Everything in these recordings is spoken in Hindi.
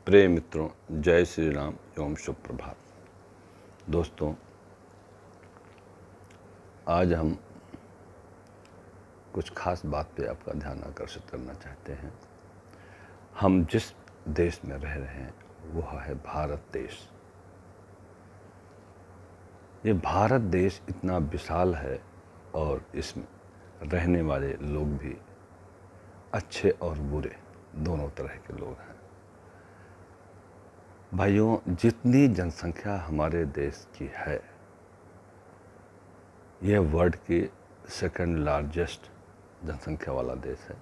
प्रिय मित्रों, जय श्री राम एवं शुभ प्रभात। दोस्तों, आज हम कुछ खास बात पे आपका ध्यान आकर्षित करना चाहते हैं। हम जिस देश में रह रहे हैं वह है भारत देश। ये भारत देश इतना विशाल है और इसमें रहने वाले लोग भी अच्छे और बुरे दोनों तरह के लोग हैं। भाइयों, जितनी जनसंख्या हमारे देश की है, यह वर्ल्ड की सेकंड लार्जेस्ट जनसंख्या वाला देश है।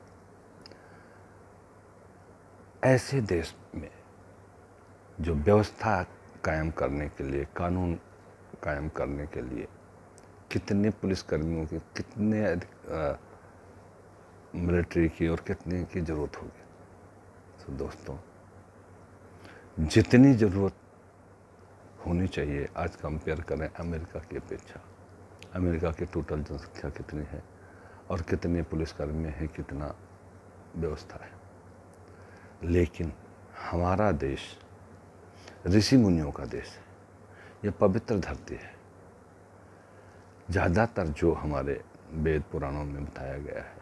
ऐसे देश में जो व्यवस्था कायम करने के लिए, कानून कायम करने के लिए कितने पुलिसकर्मियों की, कितने मिलिट्री की और कितने की ज़रूरत होगी। तो दोस्तों, जितनी ज़रूरत होनी चाहिए आज कंपेयर करें अमेरिका की अपेक्षा, अमेरिका की टोटल जनसंख्या कितनी है और कितने पुलिसकर्मी हैं, कितना व्यवस्था है। लेकिन हमारा देश ऋषि मुनियों का देश है। यह पवित्र धरती है। ज़्यादातर जो हमारे वेद पुराणों में बताया गया है,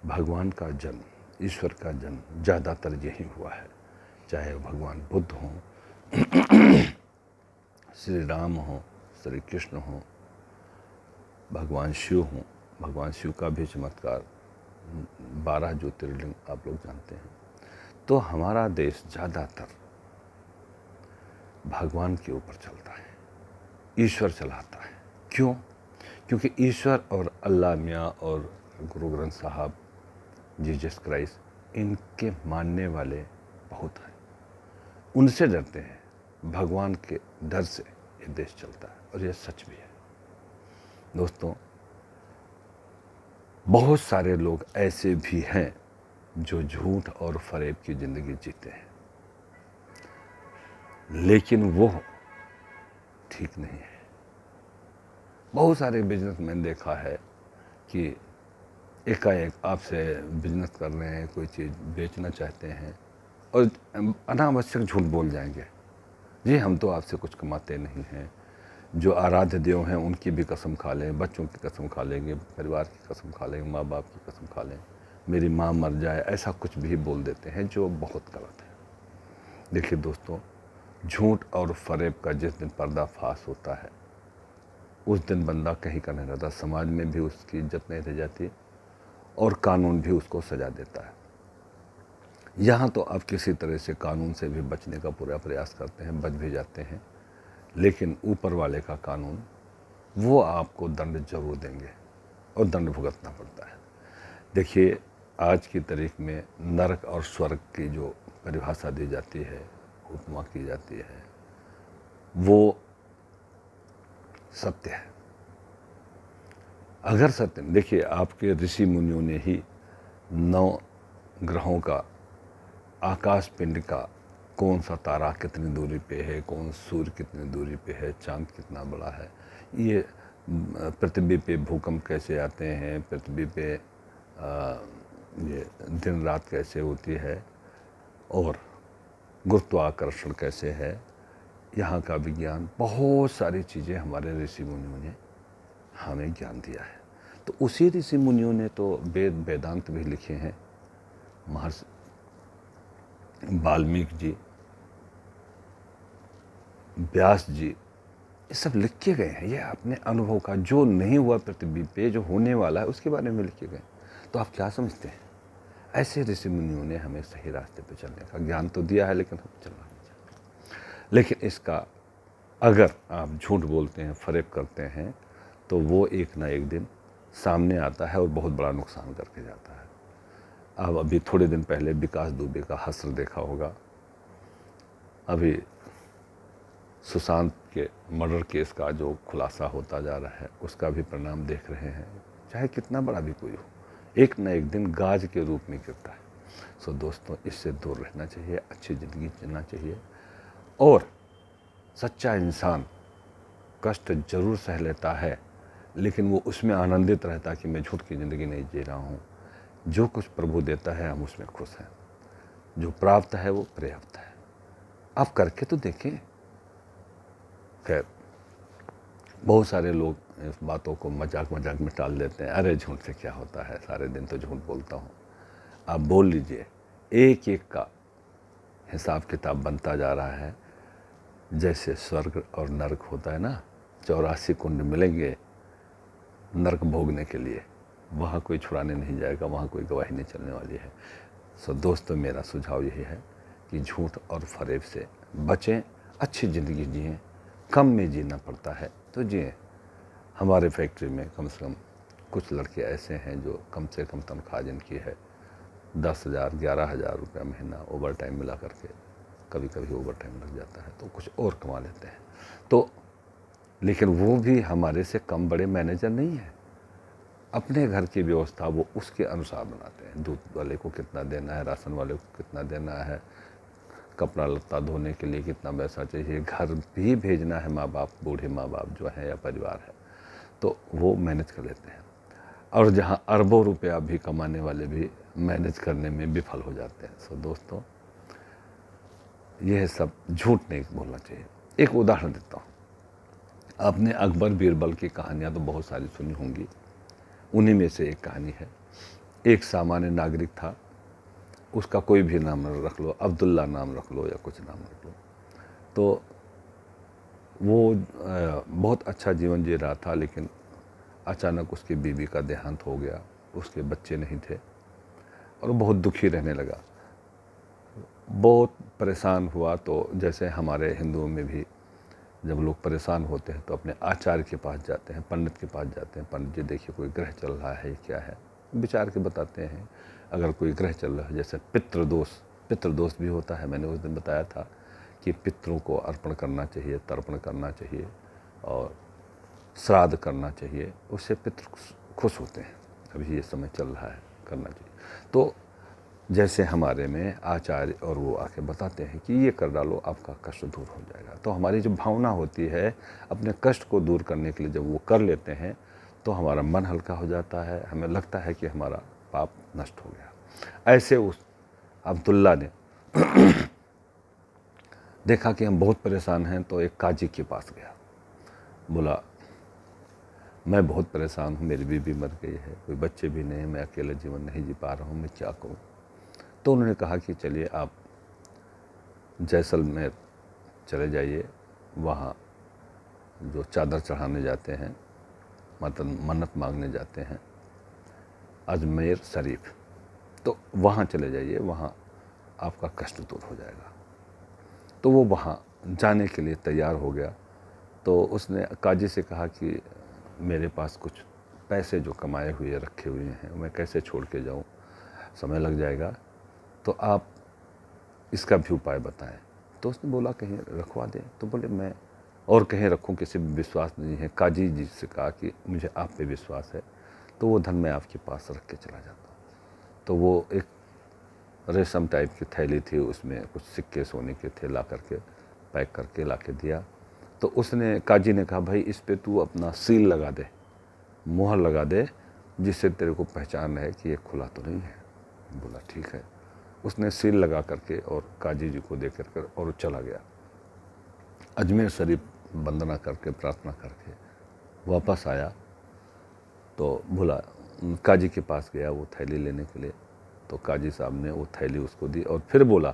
भगवान का जन्म, ईश्वर का जन्म ज़्यादातर यही हुआ है। चाहे भगवान बुद्ध हों, श्री राम हों, श्री कृष्ण हों, भगवान शिव हों। भगवान शिव का भी चमत्कार 12 ज्योतिर्लिंग आप लोग जानते हैं। तो हमारा देश ज़्यादातर भगवान के ऊपर चलता है, ईश्वर चलाता है। क्यों? क्योंकि ईश्वर और अल्लाह मियाँ और गुरु ग्रंथ साहब, जीसस क्राइस्ट, इनके मानने वाले बहुत हैं। उनसे डरते हैं। भगवान के डर से ये देश चलता है और ये सच भी है। दोस्तों, बहुत सारे लोग ऐसे भी हैं जो झूठ और फरेब की ज़िंदगी जीते हैं, लेकिन वो ठीक नहीं है। बहुत सारे बिजनेसमैन देखा है कि एकाएक आपसे बिजनेस कर रहे हैं, कोई चीज़ बेचना चाहते हैं और अनावश्यक झूठ बोल जाएंगे। जी, हम तो आपसे कुछ कमाते नहीं हैं। जो आराध्य देव हैं उनकी भी कसम खा लें, बच्चों की कसम खा लेंगे, परिवार की कसम खा लेंगे, माँ बाप की कसम खा लें, मेरी माँ मर जाए, ऐसा कुछ भी बोल देते हैं जो बहुत गलत है। देखिए दोस्तों, झूठ और फरेब का जिस दिन पर्दाफाश होता है उस दिन बंदा कहीं का नहीं रहता। समाज में भी उसकी इज्जत नहीं रह जाती और कानून भी उसको सजा देता है। यहाँ तो आप किसी तरह से कानून से भी बचने का पूरा प्रयास करते हैं, बच भी जाते हैं, लेकिन ऊपर वाले का कानून, वो आपको दंड जरूर देंगे और दंड भुगतना पड़ता है। देखिए, आज की तारीख में नरक और स्वर्ग की जो परिभाषा दी जाती है, उपमा की जाती है, वो सत्य है। अगर सत्य, देखिए, आपके ऋषि मुनियों ने ही 9 ग्रहों का, आकाश पिंड का, कौन सा तारा कितनी दूरी पे है, कौन सूर्य कितनी दूरी पे है, चांद कितना बड़ा है, ये पृथ्वी पे भूकंप कैसे आते हैं, पृथ्वी पे ये दिन रात कैसे होती है और गुरुत्वाकर्षण कैसे है, यहाँ का विज्ञान, बहुत सारी चीज़ें हमारे ऋषि मुनियों ने हमें ज्ञान दिया है। तो उसी ऋषि मुनियों ने तो वेद वेदांत भी लिखे हैं। महर्षि वाल्मीकि जी, व्यास जी, ये सब लिख के गए हैं। ये अपने अनुभव का, जो नहीं हुआ पृथ्वी पे, जो होने वाला है उसके बारे में लिखे गए। तो आप क्या समझते हैं? ऐसे ऋषि मुनियों ने हमें सही रास्ते पे चलने का ज्ञान तो दिया है, लेकिन हम चलना नहीं चाहते। लेकिन इसका अगर आप झूठ बोलते हैं, फरेब करते हैं, तो वो एक ना एक दिन सामने आता है और बहुत बड़ा नुकसान करके जाता है। अब अभी थोड़े दिन पहले विकास दुबे का हश्र देखा होगा। अभी सुशांत के मर्डर केस का जो खुलासा होता जा रहा है, उसका भी परिणाम देख रहे हैं। चाहे कितना बड़ा भी कोई हो, एक न एक दिन गाज के रूप में गिरता है। सो दोस्तों, इससे दूर रहना चाहिए, अच्छी ज़िंदगी जीना चाहिए। और सच्चा इंसान कष्ट जरूर सह लेता है, लेकिन वो उसमें आनंदित रहता है कि मैं झूठ की ज़िंदगी नहीं जी रहा हूँ। जो कुछ प्रभु देता है हम उसमें खुश हैं। जो प्राप्त है वो पर्याप्त है। आप करके तो देखें। खैर, बहुत सारे लोग इस बातों को मजाक मजाक में टाल देते हैं, अरे झूठ से क्या होता है, सारे दिन तो झूठ बोलता हूँ। आप बोल लीजिए, एक एक का हिसाब किताब बनता जा रहा है। जैसे स्वर्ग और नरक होता है ना, 84 कुंड मिलेंगे नरक भोगने के लिए, वहाँ कोई छुड़ाने नहीं जाएगा, वहाँ कोई गवाही नहीं चलने वाली है। सो दोस्तों, मेरा सुझाव यही है कि झूठ और फरेब से बचें, अच्छी ज़िंदगी जिएं। कम में जीना पड़ता है तो जिएं। हमारे फैक्ट्री में कम से कम कुछ लड़के ऐसे हैं जो कम से कम तनख्वाह जिनकी है 10,000 11,000 रुपया महीना, ओवर टाइम मिला करके, कभी कभी ओवर टाइम लग जाता है तो कुछ और कमा लेते हैं। तो लेकिन वो भी हमारे से कम बड़े मैनेजर नहीं है। अपने घर की व्यवस्था वो उसके अनुसार बनाते हैं। दूध वाले को कितना देना है, राशन वाले को कितना देना है, कपड़ा लत्ता धोने के लिए कितना पैसा चाहिए, घर भी भेजना है माँ बाप, बूढ़े माँ बाप जो हैं या परिवार है, तो वो मैनेज कर लेते हैं। और जहाँ अरबों रुपया भी कमाने वाले भी मैनेज करने में विफल हो जाते हैं। सो दोस्तों, यह सब झूठ नहीं बोलना चाहिए। एक उदाहरण देता हूँ। आपने अकबर बीरबल की कहानियाँ तो बहुत सारी सुनी होंगी, उन्हीं में से एक कहानी है। एक सामान्य नागरिक था, उसका कोई भी नाम रख लो, अब्दुल्ला नाम रख लो या कुछ नाम रख लो, तो वो बहुत अच्छा जीवन जी रहा था। लेकिन अचानक उसकी बीवी का देहांत हो गया, उसके बच्चे नहीं थे और बहुत दुखी रहने लगा, बहुत परेशान हुआ। तो जैसे हमारे हिंदुओं में भी जब लोग परेशान होते हैं तो अपने आचार्य के पास जाते हैं, पंडित के पास जाते हैं, पंडित जी देखिए कोई ग्रह चल रहा है क्या है, विचार के बताते हैं। अगर कोई ग्रह चल रहा है, जैसे पितृदोष भी होता है। मैंने उस दिन बताया था कि पितरों को अर्पण करना चाहिए, तर्पण करना चाहिए और श्राद्ध करना चाहिए, उससे पितृ खुश होते हैं। अभी ये समय चल रहा है, करना चाहिए। तो जैसे हमारे में आचार्य और वो आके बताते हैं कि ये कर डालो, आपका कष्ट दूर हो जाएगा। तो हमारी जो भावना होती है अपने कष्ट को दूर करने के लिए, जब वो कर लेते हैं तो हमारा मन हल्का हो जाता है, हमें लगता है कि हमारा पाप नष्ट हो गया। ऐसे उस अब्दुल्ला ने देखा कि हम बहुत परेशान हैं, तो एक काजी के पास गया। बोला, मैं बहुत परेशान हूँ, मेरी बीवी मर गई है, कोई बच्चे भी नहीं, मैं अकेले जीवन नहीं जी पा रहा हूँ, मैं क्या करूँ। तो उन्होंने कहा कि चलिए आप जैसलमेर चले जाइए, वहाँ जो चादर चढ़ाने जाते हैं, मन्नत मांगने जाते हैं, अजमेर शरीफ, तो वहाँ चले जाइए, वहाँ आपका कष्ट दूर हो जाएगा। तो वो वहाँ जाने के लिए तैयार हो गया। तो उसने काजी से कहा कि मेरे पास कुछ पैसे जो कमाए हुए रखे हुए हैं, मैं कैसे छोड़ के जाऊँ, समय लग जाएगा, तो आप इसका भी उपाय बताएं। तो उसने बोला कहीं रखवा दें। तो बोले मैं और कहीं रखूं, किसी भी विश्वास नहीं है। काजी जी से कहा कि मुझे आप पे विश्वास है, तो वो धन मैं आपके पास रख के चला जाता हूँ। तो वो एक रेशम टाइप की थैली थी, उसमें कुछ सिक्के सोने के थे, ला करके पैक करके ला के दिया। तो उसने, काजी ने कहा भाई इस पे तू अपना सील लगा दे, मुहर लगा दे, जिससे तेरे को पहचान रहे कि ये खुला तो नहीं है। बोला ठीक है। उसने सील लगा करके और काजी जी को दे करके और चला गया। अजमेर शरीफ वंदना करके, प्रार्थना करके वापस आया तो बोला, काजी के पास गया वो थैली लेने के लिए। तो काजी साहब ने वो थैली उसको दी और फिर बोला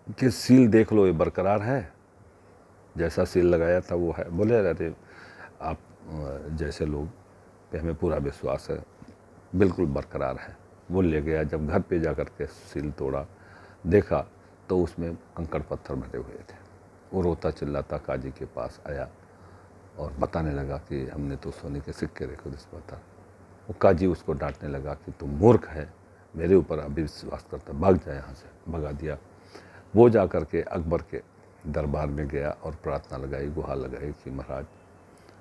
कि सील देख लो, ये बरकरार है, जैसा सील लगाया था वो है। बोले अरे आप जैसे लोग पे हमें पूरा विश्वास है, बिल्कुल बरकरार है। वो ले गया, जब घर पे जा कर के सील तोड़ा, देखा तो उसमें कंकड़ पत्थर भरे हुए थे। वो रोता चिल्लाता काजी के पास आया और बताने लगा कि हमने तो सोने के सिक्के रखे इस पर था। वो काजी उसको डांटने लगा कि तुम मूर्ख है, मेरे ऊपर अभी विश्वास करता, भाग जाए यहाँ से। भगा दिया। वो जा कर के अकबर के दरबार में गया और प्रार्थना लगाई, गुहार लगाई कि महाराज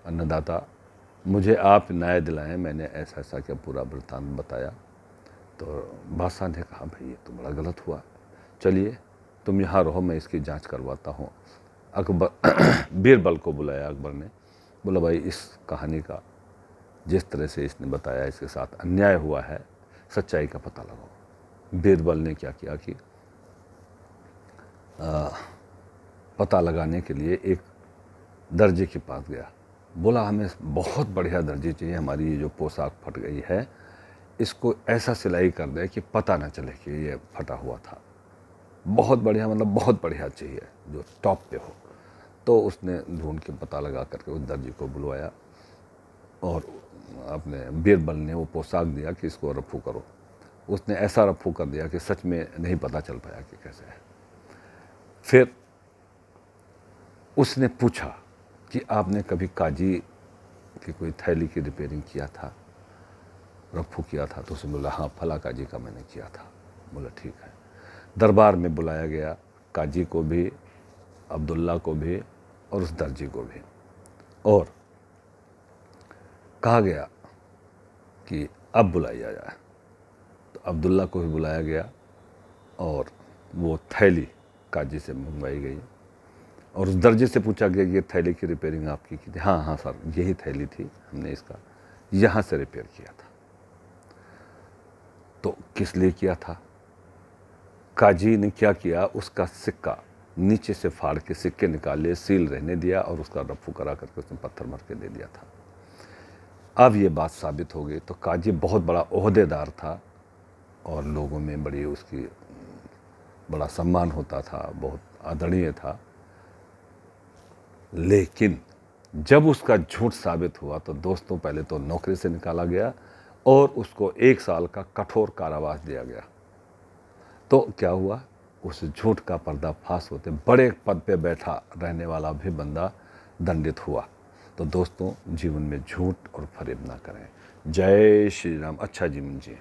अन्नदाता, मुझे आप न्याय दिलाएं, मैंने ऐसा ऐसा क्या पूरा वृत्तांत बताया। तो बादशाह ने कहा भाई ये तो बड़ा गलत हुआ, चलिए तुम यहाँ रहो, मैं इसकी जांच करवाता हूँ। अकबर बीरबल को बुलाया अकबर ने, बोला भाई इस कहानी का जिस तरह से इसने बताया इसके साथ अन्याय हुआ है, सच्चाई का पता लगाओ। बीरबल ने क्या किया कि पता लगाने के लिए एक दर्जी के पास गया। बोला हमें बहुत बढ़िया दर्जी चाहिए, हमारी ये जो पोशाक फट गई है इसको ऐसा सिलाई कर दे कि पता ना चले कि ये फटा हुआ था। बहुत बढ़िया, मतलब बहुत बढ़िया चाहिए जो टॉप पे हो। तो उसने ढूंढ के पता लगा करके उस दर्जी को बुलवाया और अपने बीरबल ने वो पोशाक दिया कि इसको रफू करो। उसने ऐसा रफू कर दिया कि सच में नहीं पता चल पाया कि कैसे है। फिर उसने पूछा कि आपने कभी काजी की कोई थैली की रिपेयरिंग किया था, रफू किया था? तो उसने बोला हाँ फला काजी का मैंने किया था। बोला ठीक है। दरबार में बुलाया गया, काजी को भी, अब्दुल्ला को भी और उस दर्जी को भी, और कहा गया कि अब बुलाया जाए। तो अब्दुल्ला को भी बुलाया गया और वो थैली काजी से मंगवाई गई और उस दर्जी से पूछा गया कि ये थैली की रिपेयरिंग आपकी की थी? हाँ हाँ सर, यही थैली थी, हमने इसका यहाँ से रिपेयर किया था। तो किस लिए किया था? काजी ने क्या किया, उसका सिक्का नीचे से फाड़ के सिक्के निकाले, सील रहने दिया और उसका रफू करा करके उसने पत्थर मार के दे दिया था। अब ये बात साबित हो गई। तो काजी बहुत बड़ा ओहदेदार था और लोगों में बड़ी उसकी बड़ा सम्मान होता था, बहुत आदरणीय था। लेकिन जब उसका झूठ साबित हुआ तो दोस्तों पहले तो नौकरी से निकाला गया और उसको 1 साल का कठोर कारावास दिया गया। तो क्या हुआ, उस झूठ का पर्दाफाश होते बड़े पद पे बैठा रहने वाला भी बंदा दंडित हुआ। तो दोस्तों जीवन में झूठ और फरेब ना करें। जय श्री राम। अच्छा जीवन जिए।